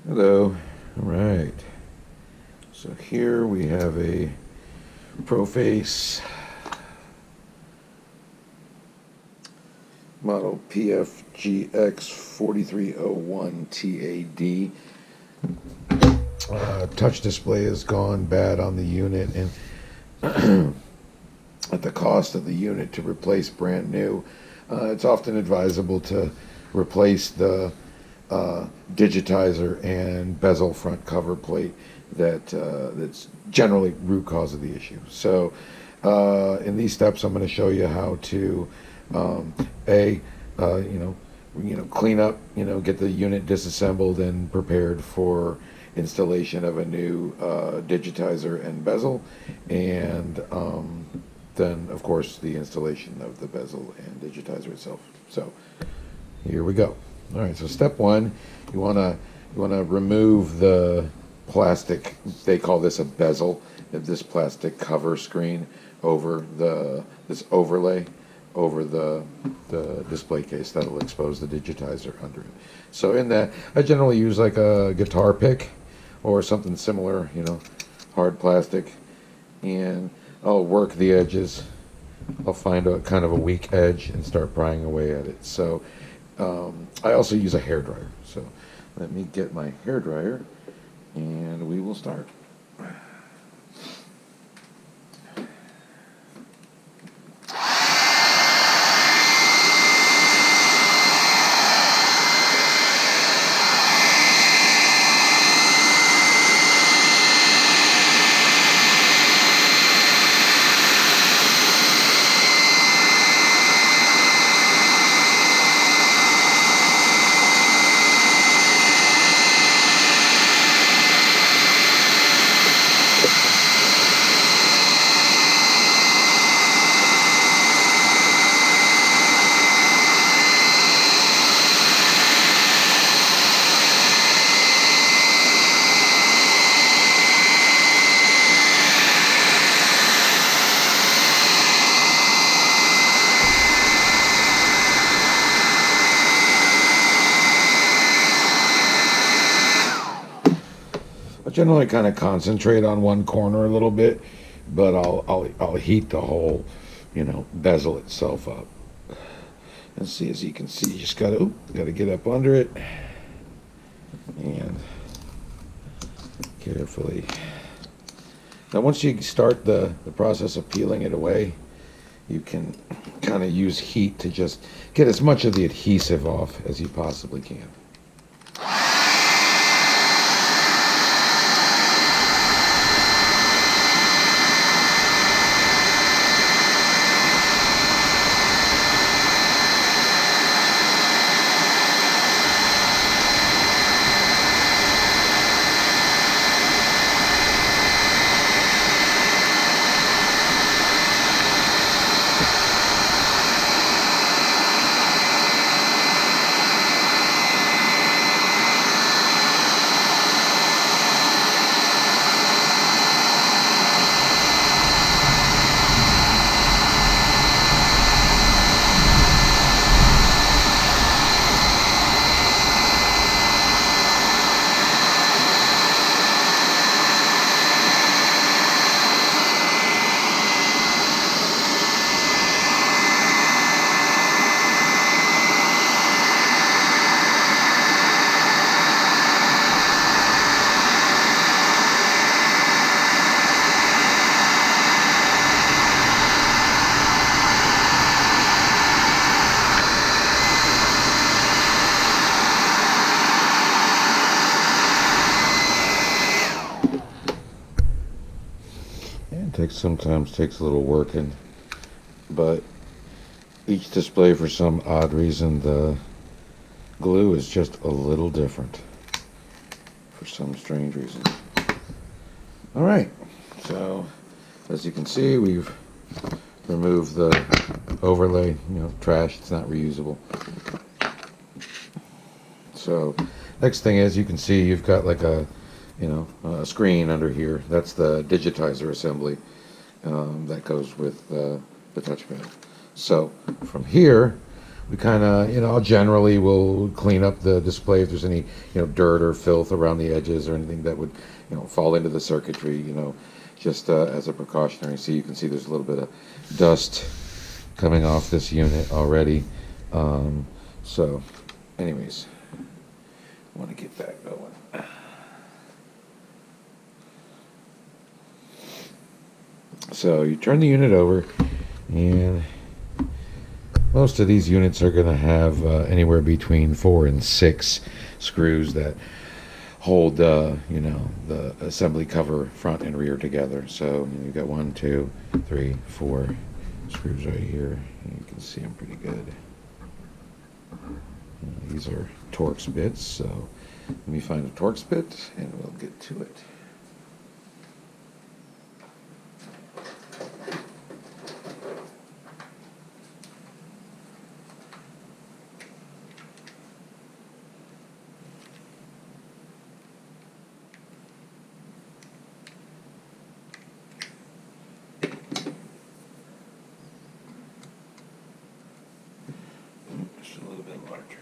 Hello. All right. So here we have a ProFace model PGFX4301TAD. Touch display has gone bad on the unit, and at the cost of the unit to replace brand new, it's often advisable to replace the digitizer and bezel front cover plate that's generally root cause of the issue. So in these steps, I'm going to show you how to clean up, get the unit disassembled and prepared for installation of a new digitizer and bezel, and then of course the installation of the bezel and digitizer itself. So here we go. All right, so step one, you want to remove the plastic. They call this a bezel. This plastic cover screen over this overlay over the display case that'll expose the digitizer under it. So in that, I generally use like a guitar pick or something similar, hard plastic, and I'll work the edges. I'll find a kind of a weak edge and start prying away at it. So I also use a hairdryer. So let me get my hairdryer and we will start. I generally kind of concentrate on one corner a little bit, but I'll heat the whole, bezel itself up. And see, as you can see, you just gotta get up under it and carefully. Now, once you start the process of peeling it away, you can kind of use heat to just get as much of the adhesive off as you possibly can. Sometimes takes a little working, but each display, for some odd reason, the glue is just a little different for some strange reason. All right, so as you can see, we've removed the overlay, trash. It's not reusable. So next thing is, you can see you've got like a screen under here. That's the digitizer assembly that goes with the touchpad. So from here, we kind of, generally will clean up the display if there's any, dirt or filth around the edges or anything that would, fall into the circuitry, just as a precautionary. See, you can see there's a little bit of dust coming off this unit already. So, anyways, I want to get back going. So you turn the unit over, and most of these units are going to have anywhere between 4 and 6 screws that hold the assembly cover front and rear together. So you've got 1, 2, 3, 4 screws right here. You can see them pretty good. These are Torx bits, so let me find a Torx bit and we'll get to it. Just a little bit larger.